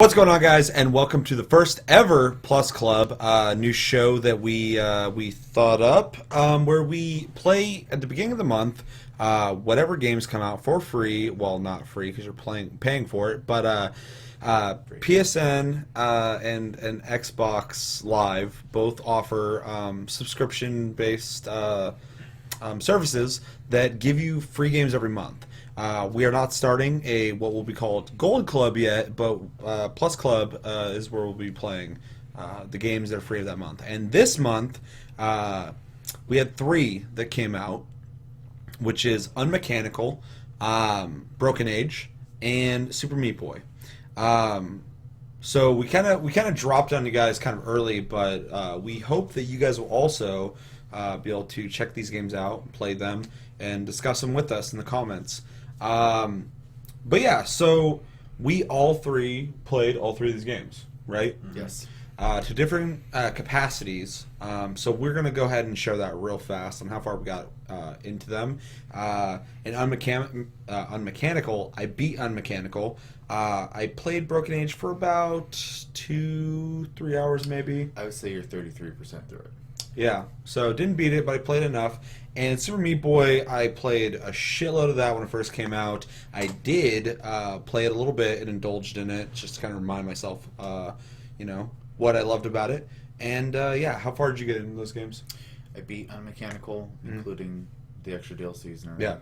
What's going on, guys, and welcome to the first ever Plus Club, new show that we thought up, where we play at the beginning of the month whatever games come out for free. Well, not free because you're paying for it, but PSN and Xbox Live both offer subscription-based services that give you free games every month. We are not starting what will be called Gold Club yet, but Plus Club is where we'll be playing the games that are free of that month. And this month, we had 3 that came out, which is Unmechanical, Broken Age, and Super Meat Boy. So we kind of dropped on you guys kind of early, but we hope that you guys will also be able to check these games out, play them, and discuss them with us in the comments. But yeah, so we all 3 played all 3 of these games, right? Yes. To different capacities. So we're going to go ahead and show that real fast on how far we got into them. In Unmechanical, I beat Unmechanical. I played Broken Age for about 2-3 hours maybe. I would say you're 33% through it. Yeah, so didn't beat it, but I played enough. And Super Meat Boy, I played a shitload of that when it first came out. I did play it a little bit and indulged in it, just to kind of remind myself, what I loved about it. And yeah, how far did you get into those games? I beat Unmechanical, including the extra DLCs and everything.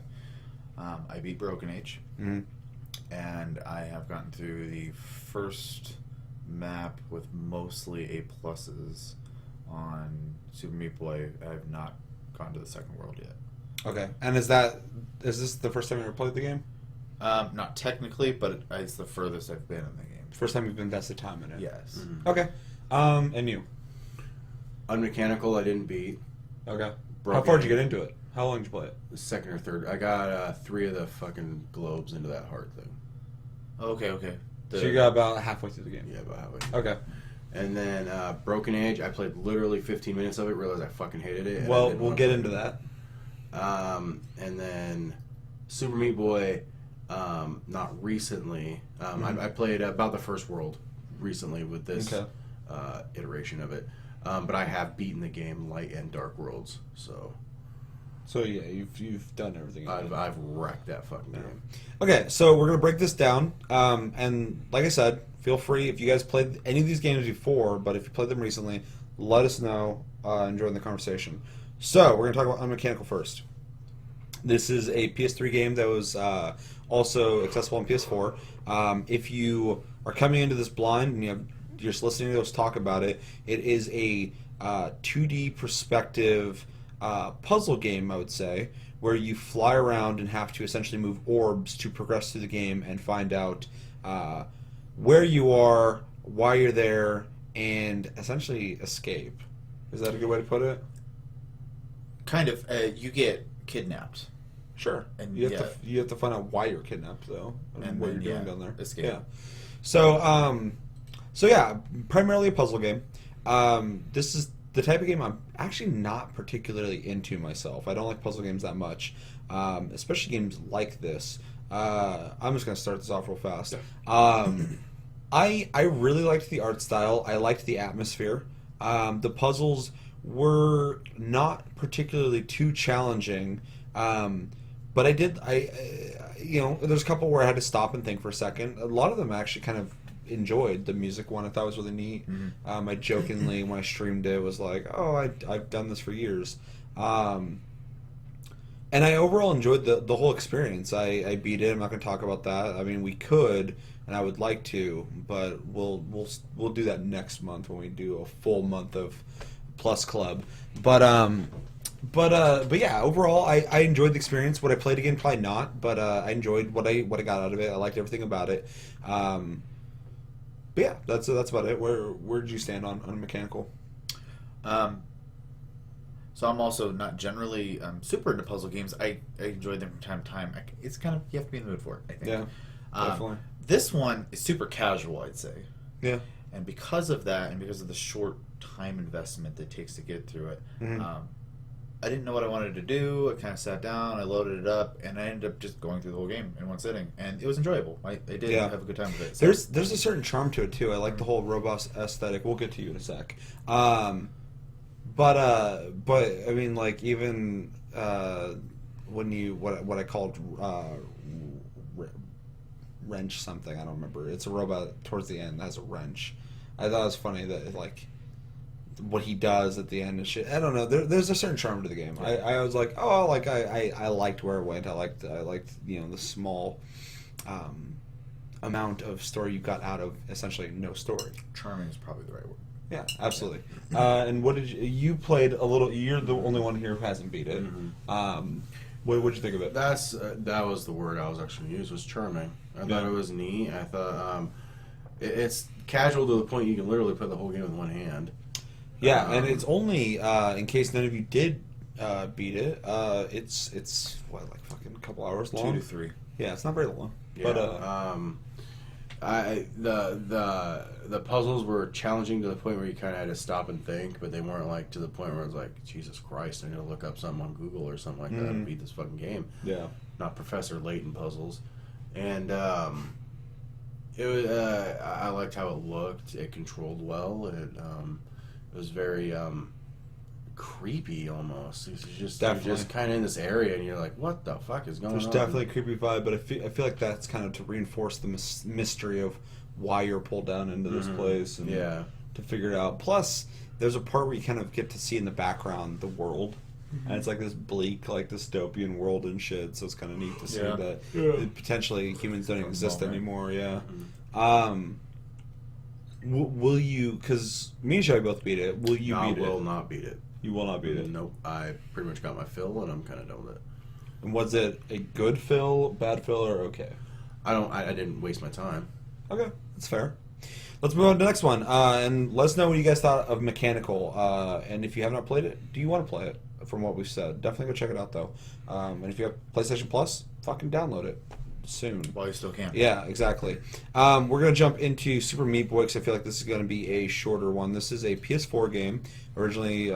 Yeah. I beat Broken Age, and I have gotten through the first map with mostly A pluses on Super Meat Boy. I have not gone to the second world yet. Okay, and is this the first time you ever played the game? Not technically, but it's the furthest I've been in the game. First time you've invested time in it? Yes. Mm-hmm. Okay. And you? Unmechanical, I didn't beat. Okay. How far did you get into it? How long did you play it? Second or third. I got 3 of the fucking globes into that heart thing. Okay. So you got about halfway through the game? Yeah, about halfway. Okay. And then Broken Age, I played literally 15 minutes of it, realized I fucking hated it. Well, we'll get into that. And then Super Meat Boy, not recently. I played about the first world recently with this iteration of it. But I have beaten the game light and dark worlds, so yeah, you've done everything. I've wrecked that fucking game. Okay, so we're gonna break this down, and like I said, feel free if you guys played any of these games before, but if you played them recently, let us know and join the conversation. So we're gonna talk about Unmechanical first. This is a PS3 game that was also accessible on PS4. If you are coming into this blind and you're just listening to us talk about it, it is a 2D perspective puzzle game, I would say, where you fly around and have to essentially move orbs to progress through the game and find out where you are, why you're there, and essentially escape. Is that a good way to put it? Kind of. You get kidnapped. Sure. And you have to find out why you're kidnapped, though, and what you're doing down there. Escape. Yeah. So yeah, primarily a puzzle game. This is the type of game I'm actually not particularly into myself. I don't like puzzle games that much, especially games like this. I'm just going to start this off real fast. I really liked the art style. I liked the atmosphere. The puzzles were not particularly too challenging, but there's a couple where I had to stop and think for a second. A lot of them I actually kind of enjoyed. The music one I thought was really neat. I jokingly, when I streamed it, was like, oh, I've done this for years. And I overall enjoyed the whole experience. I beat it. I'm not going to talk about that. I mean, we could, and I would like to, but we'll do that next month when we do a full month of Plus Club. But yeah, overall, I enjoyed the experience. Would I play it again? Probably not. But I enjoyed what I got out of it. I liked everything about it. But yeah, that's about it. Where did you stand on Unmechanical? So I'm also not generally super into puzzle games. I enjoy them from time to time. It's kind of, you have to be in the mood for it, I think. Yeah, definitely. This one is super casual, I'd say. Yeah. And because of that, and because of the short time investment that it takes to get through it, I didn't know what I wanted to do. I kind of sat down, I loaded it up, and I ended up just going through the whole game in one sitting, and it was enjoyable. I did have a good time with it. So. There's a certain charm to it too. I like the whole robust aesthetic. We'll get to you in a sec. But I mean, like even when you what I called wrench something, I don't remember. It's a robot towards the end that has a wrench. I thought it was funny that like what he does at the end and shit. I don't know. There's a certain charm to the game. I was like, oh, like I liked where it went. I liked the small amount of story you got out of essentially no story. Charming is probably the right word. Yeah, absolutely. And what did you played a little? You're the only one here who hasn't beat it. Mm-hmm. What did you think of it? That was the word I was actually going to use, was charming. I thought it was neat. I thought it's casual to the point you can literally play the whole game with one hand. Yeah, and it's only in case none of you did beat it. It's what, like fucking a couple hours long. 2 to 3. Yeah, it's not very long. Yeah, But the puzzles were challenging to the point where you kind of had to stop and think, but they weren't like to the point where it's like, Jesus Christ, I need to look up something on Google or something like that to beat this fucking game. Yeah, not Professor Layton puzzles, and it was. I liked how it looked. It controlled well. It was very creepy almost. You're just kind of in this area, and you're like, "What the fuck is going on?" There's definitely a creepy vibe, but I feel like that's kind of to reinforce the mystery of why you're pulled down into this place, and to figure it out. Plus, there's a part where you kind of get to see in the background the world, and it's like this bleak, like dystopian world and shit. So it's kind of neat to see that potentially humans don't exist anymore. Yeah. Will you? Because me and Shelby both beat it. Will you beat it? I will not beat it. You will not beat it. Nope. I pretty much got my fill, and I'm kind of done with it. And was it a good fill, bad fill, or okay? I didn't waste my time. Okay, that's fair. Let's move on to the next one, and let us know what you guys thought of Mechanical. And if you have not played it, do you want to play it? From what we've said, definitely go check it out though. And if you have PlayStation Plus, fucking download it soon. While you still can. Yeah, exactly. We're going to jump into Super Meat Boy because I feel like this is going to be a shorter one. This is a PS4 game. Originally,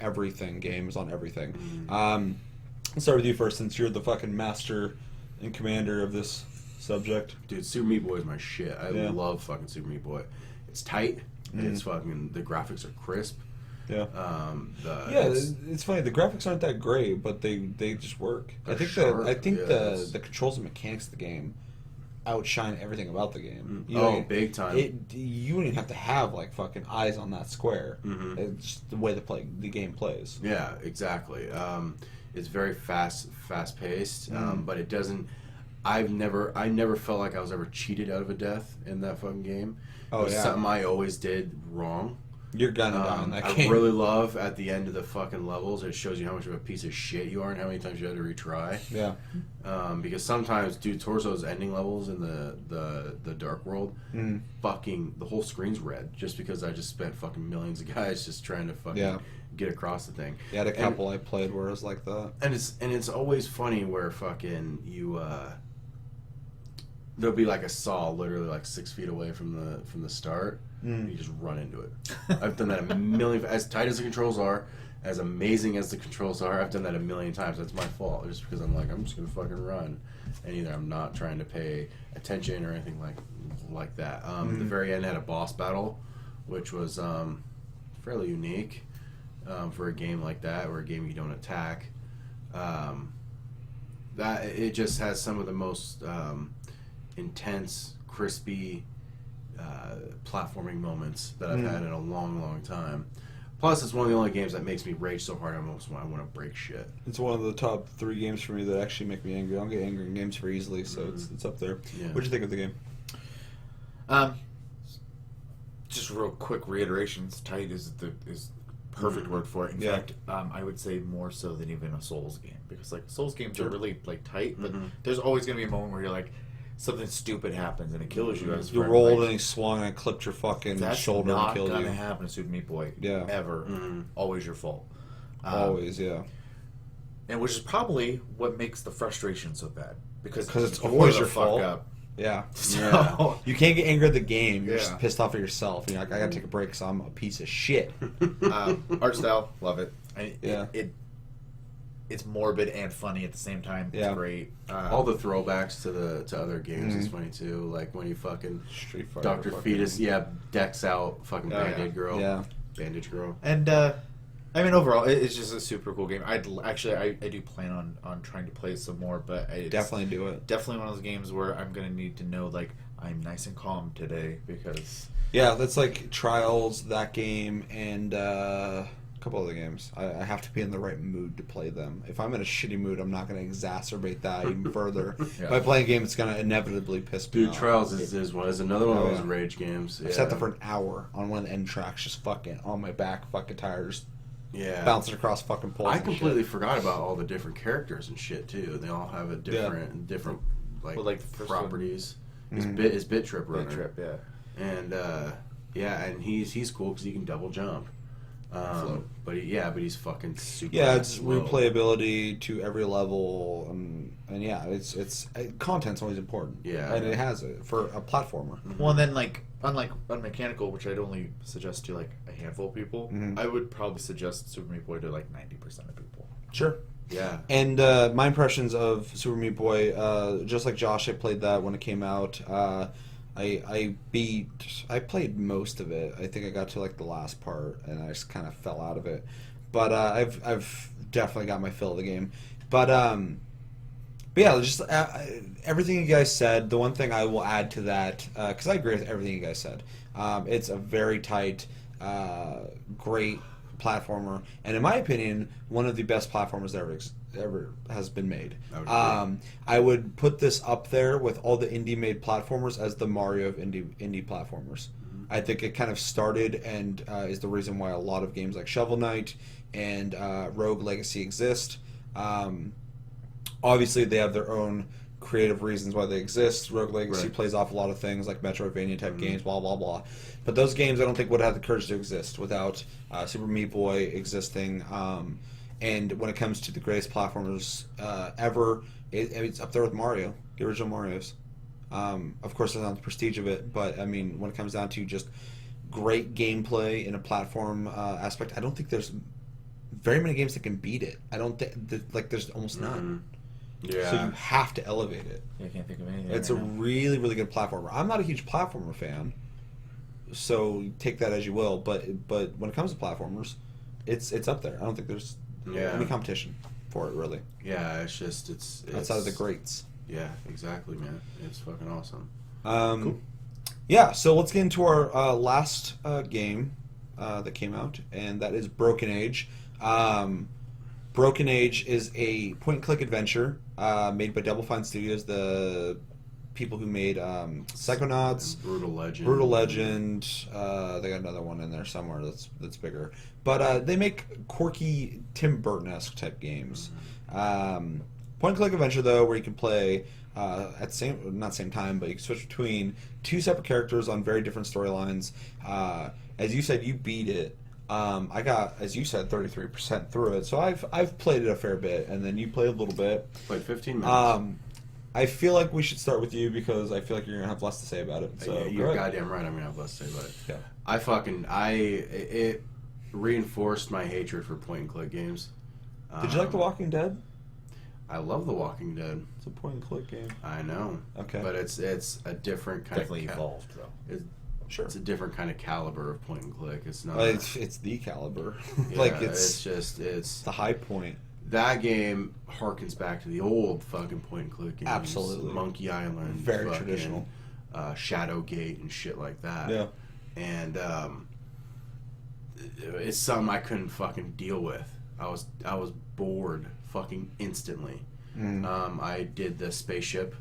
everything game is on everything. Let's start with you first, since you're the fucking master and commander of this subject. Dude, Super Meat Boy is my shit. I love fucking Super Meat Boy. It's tight. It's fucking, the graphics are crisp. Yeah. It's funny. The graphics aren't that great, but they just work. I think the controls and mechanics of the game outshine everything about the game. Big time. You don't even have to have like fucking eyes on that square. It's just the way the game plays. Yeah, exactly. It's very fast paced, but it doesn't. I never felt like I was ever cheated out of a death in that fucking game. It was something I always did wrong. You're gonna die in that game. I really love at the end of the fucking levels, it shows you how much of a piece of shit you are and how many times you had to retry. Yeah. Because sometimes, dude, towards those ending levels in the Dark World, fucking the whole screen's red just because I just spent fucking millions of guys just trying to fucking get across the thing. Yeah, a couple I played where it was like that. And it's always funny where fucking you there'll be like a saw literally like 6 feet away from the start. You just run into it. I've done that a million. As tight as the controls are, as amazing as the controls are, I've done that a million times. That's my fault. Just because I'm just gonna fucking run, and either I'm not trying to pay attention or anything like that. The very end had a boss battle, which was fairly unique for a game like that, or a game you don't attack. That it just has some of the most intense, crispy platforming moments that I've had in a long, long time. Plus, it's one of the only games that makes me rage so hard I want to break shit. It's one of the top 3 games for me that actually make me angry. I don't get angry in games very easily, so it's up there. Yeah. What'd you think of the game? Just real quick reiterations. Tight is perfect word for it. In fact, I would say more so than even a Souls game, because like Souls games are really like tight, but there's always going to be a moment where you're like, something stupid happens and it kills you. You rolled and he swung and clipped your fucking shoulder and killed you. That's not gonna happen to Super Meat Boy. Ever. Always your fault. Always, yeah. And which is probably what makes the frustration so bad, because it's always your fault. Up. Yeah. So, you can't get angry at the game. You're just pissed off at yourself. You're like, I gotta take a break because I'm a piece of shit. Art style, love it. it's morbid and funny at the same time. It's great. All the throwbacks to other games is funny too. Like when you fucking Street Fighter, Dr. Fetus, decks out fucking Bandage Girl. Yeah. Bandage Girl. And I mean, overall, it's just a super cool game. I do plan on trying to play some more, but it's Definitely do it. definitely one of those games where I'm gonna need to know like I'm nice and calm today because Yeah, that's like Trials, that game, and a couple other games. I have to be in the right mood to play them. If I'm in a shitty mood, I'm not going to exacerbate that even further. By playing a game, it's going to inevitably piss me Dude, off. Trials is another one of those rage games. I sat there for an hour on one of the end tracks, just fucking on my back, fucking tires, bouncing across fucking poles. I completely forgot about all the different characters and shit too. They all have a different like properties. Is Bit Trip Runner. Bit Trip, yeah. And and he's cool because he can double jump. But he's fucking super. Yeah, it's slow. replayability to every level, and it's content's always important. Yeah, and it has it for a platformer. Mm-hmm. Well, and then like unlike Unmechanical, which I'd only suggest to like a handful of people, I would probably suggest Super Meat Boy to like 90% of people. Sure. Yeah. And my impressions of Super Meat Boy, just like Josh, I played that when it came out. I played most of it. I think I got to like the last part, and I just kind of fell out of it. But I've definitely got my fill of the game. But yeah, just everything you guys said. The one thing I will add to that, because I agree with everything you guys said. It's a very tight, great platformer, and in my opinion, one of the best platformers that ever has been made. I would put this up there with all the indie-made platformers as the Mario of indie platformers. I think it kind of started and is the reason why a lot of games like Shovel Knight and Rogue Legacy exist. Obviously, they have their own creative reasons why they exist. Rogue Legacy plays off a lot of things like Metroidvania type games, blah blah blah. But those games I don't think would have the courage to exist without Super Meat Boy existing. And when it comes to the greatest platformers ever, it's up there with Mario, the original Marios. Of course, there's not the prestige of it, but I mean, when it comes down to just great gameplay in a platform aspect, I don't think there's very many games that can beat it. I don't think there's almost none. Yeah. So you have to elevate it. Yeah, I can't think of anything. It's a really, really good platformer. I'm not a huge platformer fan, so take that as you will. But when it comes to platformers, it's up there. I don't think there's any competition for it, really. Yeah, it's outside of the greats. Yeah, exactly, man. It's fucking awesome. Cool. Yeah, so let's get into our last game that came out, and that is Broken Age. Broken Age is a point-and-click adventure made by Double Fine Studios, the people who made Psychonauts, Brutal Legend. They got another one in there somewhere that's bigger. But they make quirky Tim Burton-esque type games. Point-and-click adventure, though, where you can play at not same time, but you can switch between two separate characters on very different storylines. As you said, you beat it. I got, as you said, 33% through it, so I've played it a fair bit, and then you played a little bit. Played 15 minutes. I feel like we should start with you because I feel like you're gonna have less to say about it. So you're goddamn right. I'm gonna have less to say about it. Yeah. It reinforced my hatred for point and click games. Did you like The Walking Dead? I love The Walking Dead. It's a point and click game. I know. Okay. But it's a different kind definitely of evolved though. It's a different kind of caliber of point and click. It's not. It's the caliber. Yeah, like it's the high point. That game harkens back to the old fucking point and click games. Absolutely. Monkey Island. Very traditional. Shadowgate and shit like that. Yeah. And it's something I couldn't fucking deal with. I was bored fucking instantly. I did the spaceship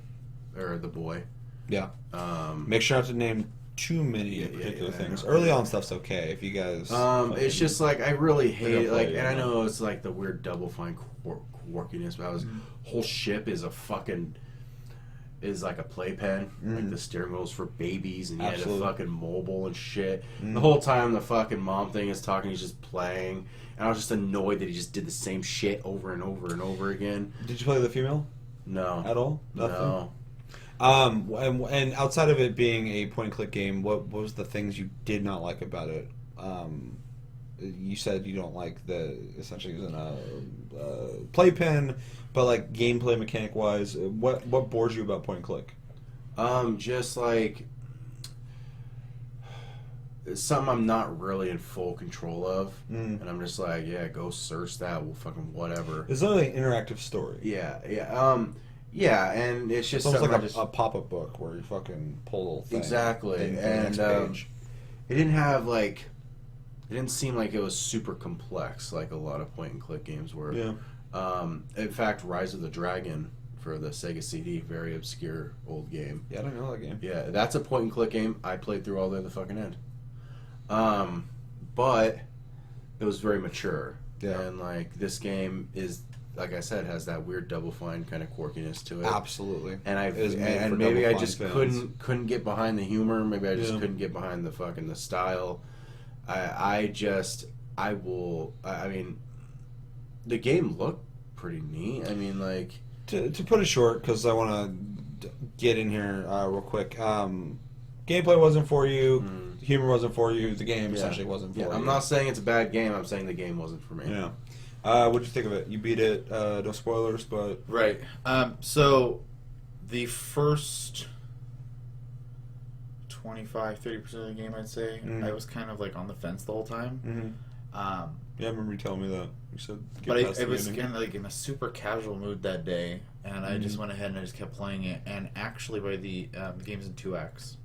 or the boy. Yeah. Make sure not to name too many particular things. Early on stuff's okay if you guys. It's just like I really hate it. Like, and I know it's like the weird Double Fine quirkiness, but whole ship is like a playpen. Like the steering wheel's for babies, and you had a fucking mobile and shit. The whole time the fucking mom thing is talking, he's just playing, and I was just annoyed that he just did the same shit over and over and over again. Did you play the female? No. At all? Nothing? No. And outside of it being a point-and-click game, what was the things you did not like about it? you said you don't like the essentially using a playpen, but like gameplay mechanic wise, what bores you about point and click? Just like it's something I'm not really in full control of, and I'm just like, yeah, go search that, well, fucking whatever. It's only an interactive story. Yeah, and it's just It's almost something like a pop-up book where you fucking pull a little thing. Exactly, and it didn't have like, it didn't seem like it was super complex like a lot of point and click games were. Yeah. In fact, Rise of the Dragon for the Sega CD, very obscure old game. Yeah, I don't know that game. Yeah, that's a point and click game. I played through all the way to the fucking end. But it was very mature. Yeah. And like this game is, like I said, has that weird Double Fine kind of quirkiness to it. Absolutely. And maybe I just couldn't get behind the humor. Maybe I just couldn't get behind the style. I mean, the game looked pretty neat. I mean, like to put it short, because I want to get in here real quick. Gameplay wasn't for you. Humor wasn't for you. The game essentially wasn't for you. I'm not saying it's a bad game. I'm saying the game wasn't for me. Yeah. What'd you think of it? You beat it. No spoilers, but Right. So the first 25-30% of the game, I'd say, I was kind of like on the fence the whole time. yeah, I remember you telling me that. You said, but I was kind of like in a super casual mood that day, and I just went ahead and I just kept playing it. And actually, by the game's in 2 acts.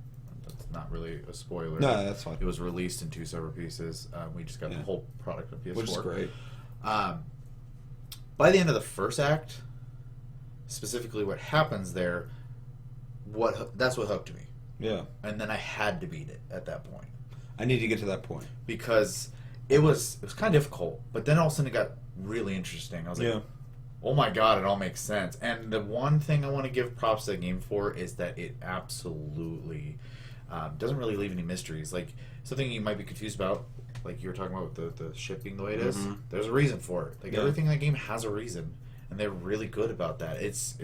That's not really a spoiler. No, that's fine. It was released in 2 separate pieces. We just got the whole product on PS4, which is great. By the end of the first act, specifically what happens there, that's what hooked me. Yeah. And then I had to beat it at that point. I need to get to that point. Because it was kind of difficult, but then all of a sudden it got really interesting. I was like, oh my god, it all makes sense. And the one thing I want to give props to the game for is that it absolutely doesn't really leave any mysteries. Like, something you might be confused about, like you were talking about with the ship being the way it is, there's a reason for it. Like, everything in that game has a reason, and they're really good about that. It's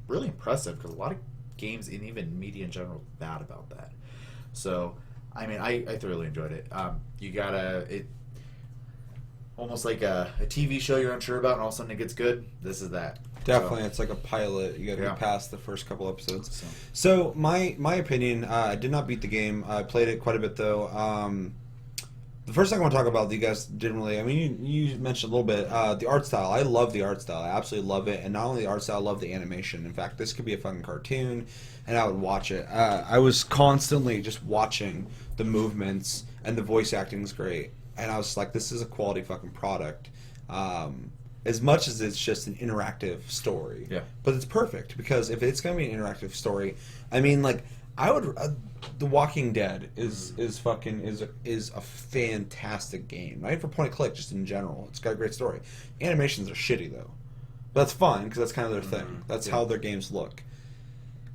really impressive, because a lot of games, and even media in general, are bad about that. So, I mean, I thoroughly enjoyed it. You gotta... almost like a TV show you're unsure about, and all of a sudden it gets good. This is that. Definitely, it's like a pilot. You got to be past the first couple episodes. So my opinion, I did not beat the game. I played it quite a bit though. The first thing I want to talk about that you guys didn't really, I mean, you mentioned a little bit, the art style. I love the art style. I absolutely love it. And not only the art style, I love the animation. In fact, this could be a fucking cartoon, and I would watch it. I was constantly just watching the movements, and the voice acting is great. And I was like, this is a quality fucking product. As much as it's just an interactive story. Yeah. But it's perfect, because if it's going to be an interactive story, I mean, like, I would... The Walking Dead is a fantastic game. Not even for point and click, just in general. It's got a great story. Animations are shitty, though. But that's fine, because that's kind of their thing. That's how their games look.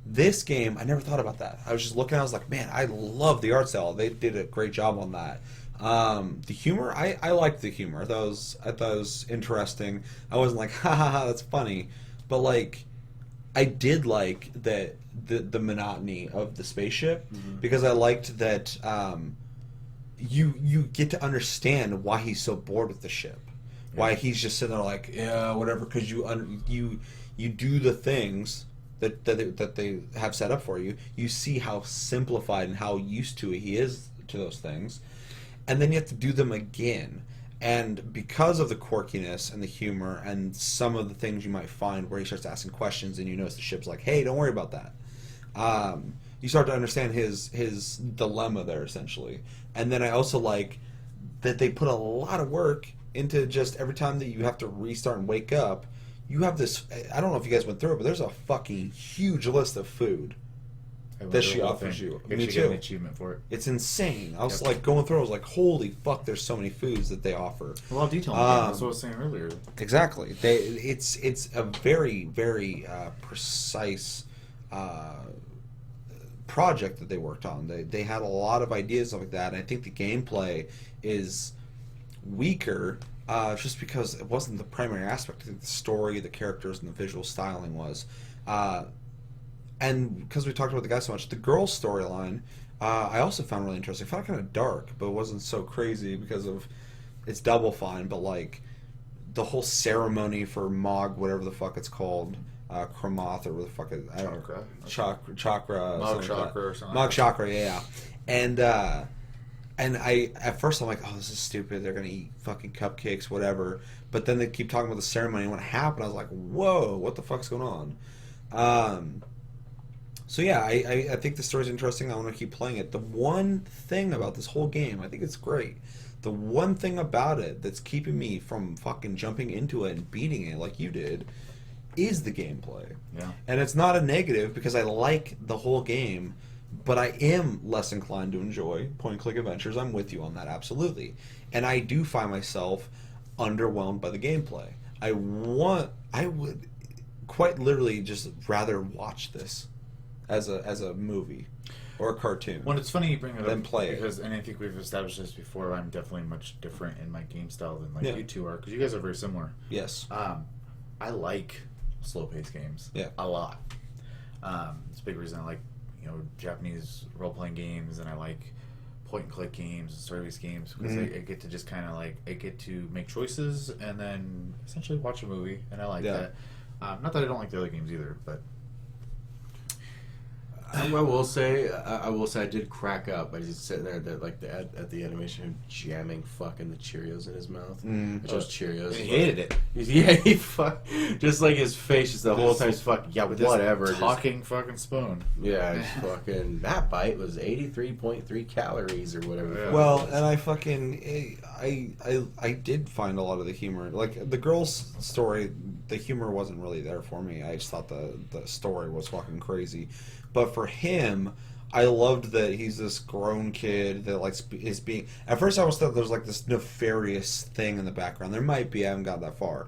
This game, I never thought about that. I was just looking, I was like, man, I love the art style. They did a great job on that. The humor, I liked the humor. I thought it was interesting. I wasn't like, ha ha ha, that's funny. But like, I did like that the monotony of the spaceship, because I liked that you get to understand why he's so bored with the ship, why he's just sitting there like, yeah, whatever, because you do the things that they have set up for you. You see how simplified and how used to he is to those things. And then you have to do them again. And because of the quirkiness and the humor and some of the things you might find where he starts asking questions and you notice the ship's like, hey, don't worry about that. You start to understand his dilemma there, essentially. And then I also like that they put a lot of work into just every time that you have to restart and wake up, you have this, I don't know if you guys went through it, but there's a fucking huge list of food that she offers you. Me too. Get an achievement for it. It's insane. I was like going through. I was like, "Holy fuck!" There's so many foods that they offer. A lot of detail. That's what I was saying earlier. Exactly. It's a very very precise project that they worked on. They had a lot of ideas like that, and I think the gameplay is weaker just because it wasn't the primary aspect. I think the story, the characters, and the visual styling was. And because we talked about the guy so much, the girl's storyline, I also found really interesting. I found it kind of dark, but it wasn't so crazy because of it's Double Fine, but like the whole ceremony for Mog, whatever the fuck it's called, Kramoth or what the fuck I don't know, chakra, Mog chakra or something. Mog chakra, yeah. And I at first I'm like, oh, this is stupid. They're gonna eat fucking cupcakes, whatever. But then they keep talking about the ceremony, and when it happened, I was like, whoa, what the fuck's going on? So yeah, I think the story's interesting. I want to keep playing it. The one thing about this whole game, I think it's great. The one thing about it that's keeping me from fucking jumping into it and beating it like you did is the gameplay. Yeah. And it's not a negative because I like the whole game, but I am less inclined to enjoy point-and-click adventures. I'm with you on that, absolutely. And I do find myself underwhelmed by the gameplay. I would quite literally just rather watch this as a movie or a cartoon. Well, it's funny you bring it Then up play it. because, and I think we've established this before. I'm definitely much different in my game style than you two are, because you guys are very similar. Yes. I like slow-paced games. Yeah. A lot. It's a big reason I like Japanese role-playing games, and I like point-and-click games and story-based games because I get to just kind of I get to make choices and then essentially watch a movie, and I like that. Not that I don't like the other games either, but. I will say I did crack up by just sitting there at the animation of jamming fucking the Cheerios in his mouth. I chose Cheerios. He hated it. Yeah, he just like his face just the whole time. He's fucking With whatever. This talking fucking spoon. Yeah, just fucking that bite was 83.3 calories or whatever. Yeah. Well, and I fucking I did find a lot of the humor. Like the girl's story, the humor wasn't really there for me. I just thought the story was fucking crazy. But for him, I loved that he's this grown kid that is being. At first, I always thought there was like this nefarious thing in the background. There might be. I haven't got that far,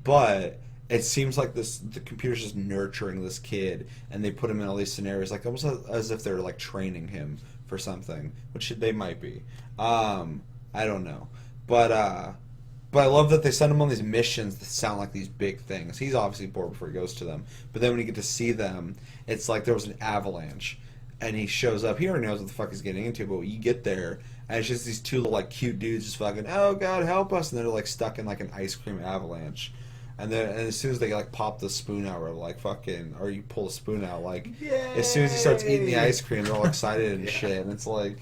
but it seems like the computer's just nurturing this kid, and they put him in all these scenarios, like almost as if they're like training him for something, which they might be. I don't know, but I love that they send him on these missions that sound like these big things. He's obviously bored before he goes to them, but then when you get to see them, it's like there was an avalanche, and he shows up. He already knows what the fuck he's getting into, but you get there, and it's just these two little like cute dudes just fucking, oh god, help us, and they're like stuck in like an ice cream avalanche. And as soon as they like pop the spoon out, or like fucking, or you pull the spoon out, like as soon as he starts eating the ice cream, they're all excited and shit, and it's like.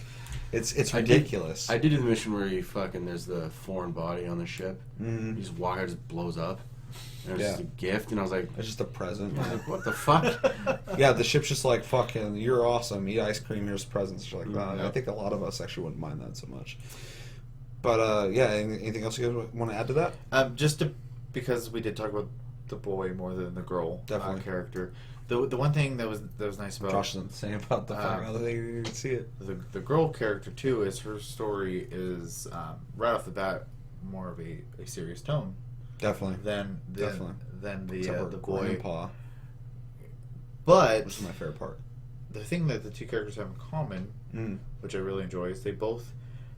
It's ridiculous. I did do the mission where there's the foreign body on the ship. Mm-hmm. You just walk out, it just blows up. And it was just a gift, and I was like, It's just a present. like, what the fuck? Yeah, the ship's just like, fucking, you're awesome. Eat ice cream, here's presents. You're like, wow. Yeah. I think a lot of us actually wouldn't mind that so much. But, yeah, anything else you guys want to add to that? Because we did talk about the boy more than the girl Definitely. character. The one thing that was nice about Josh doesn't say about the fucking other thing, you can see it. the girl character too is her story is right off the bat more of a serious tone Definitely. than Except for the boy. Grandpa, But which is my favorite part. the thing that the two characters have in common, which I really enjoy, is they both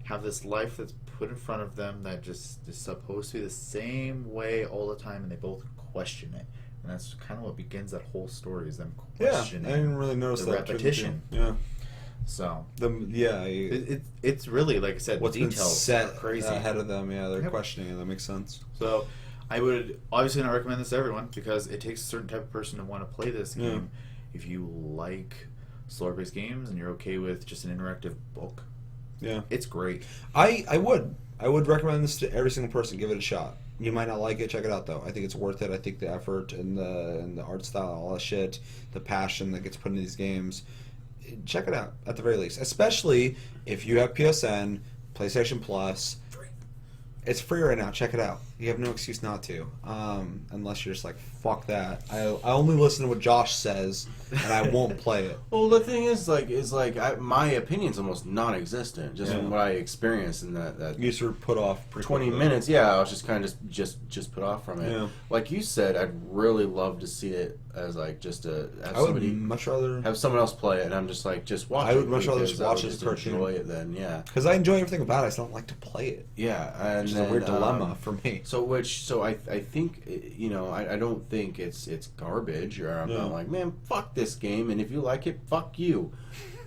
have this life that's put in front of them that just is supposed to be the same way all the time, and they both question it. And that's kind of what begins that whole story, is them questioning. Yeah, I didn't really notice the that. repetition. Yeah. So It's it's really, like I said, what's been details set are crazy ahead of them. Yeah, they're Yep. questioning it. That makes sense. So I would obviously not recommend this to everyone because it takes a certain type of person to want to play this game. If you like slower paced games and you're okay with just an interactive book, Yeah, it's great. I would recommend this to every single person. Give it a shot. You might not like it. Check it out though. I think it's worth it. I think the effort and the art style, all that shit, the passion that gets put into these games. Check it out at the very least. Especially if you have PSN, PlayStation Plus. It's free right now. Check it out. You have no excuse not to, unless you're just like, fuck that. I only listen to what Josh says, and I won't play it. Well, the thing is, my opinion's almost non-existent, just from what I experienced in that You sort of put off pretty 20 quickly. minutes. Yeah, I was just kind of just put off from it. Yeah. Like you said, I'd really love to see it as like just a have I would somebody much rather have someone else play it, and I'm just like just watch. I would it much rather because just I watch would it as a just cartoon. enjoy it then. Yeah. because I enjoy everything about it. I just don't like to play it. Yeah, and Which is a weird dilemma for me. So I think I don't think it's garbage, or I'm not like, man, fuck this game, and if you like it, fuck you.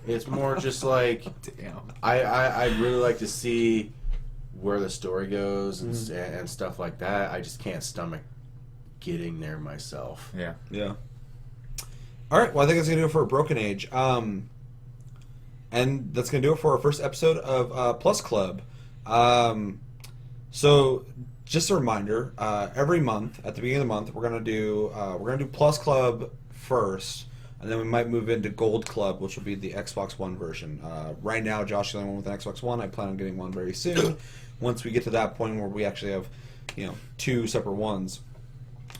It's more just like Damn. I'd really like to see where the story goes and stuff like that, I just can't stomach getting there myself. Yeah. Yeah. All right. Well, I think that's gonna do it for Broken Age. And that's gonna do it for our first episode of Plus Club. So, just a reminder: every month at the beginning of the month, we're gonna do Plus Club first, and then we might move into Gold Club, which will be the Xbox One version. Right now, Josh is the only one with an Xbox One. I plan on getting one very soon. Once we get to that point where we actually have, 2 separate ones,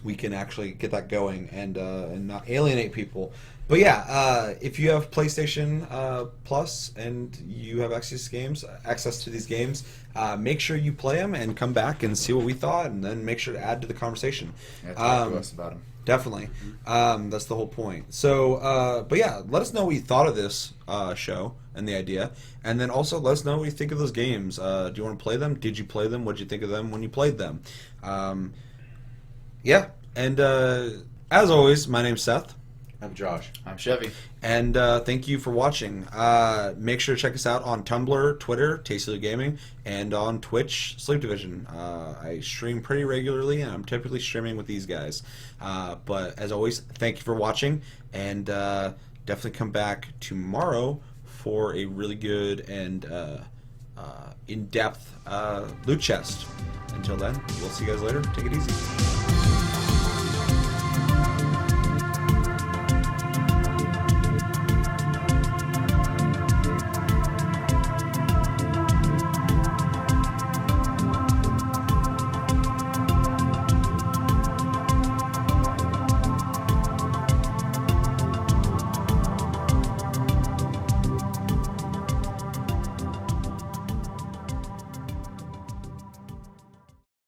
we can actually get that going and not alienate people. But yeah, if you have PlayStation Plus and you have access to these games, make sure you play them and come back and see what we thought, and then make sure to add to the conversation. Yeah, talk to us about them. Definitely. That's the whole point. So, but yeah, let us know what you thought of this show and the idea. And then also let us know what you think of those games. Do you want to play them? Did you play them? What did you think of them when you played them? Yeah. And as always, my name's Seth. I'm Josh. I'm Chevy. And thank you for watching. Make sure to check us out on Tumblr, Twitter, Tastily Gaming, and on Twitch, Sleep Division. I stream pretty regularly, and I'm typically streaming with these guys. But as always, thank you for watching, and definitely come back tomorrow for a really good and in-depth loot chest. Until then, we'll see you guys later. Take it easy.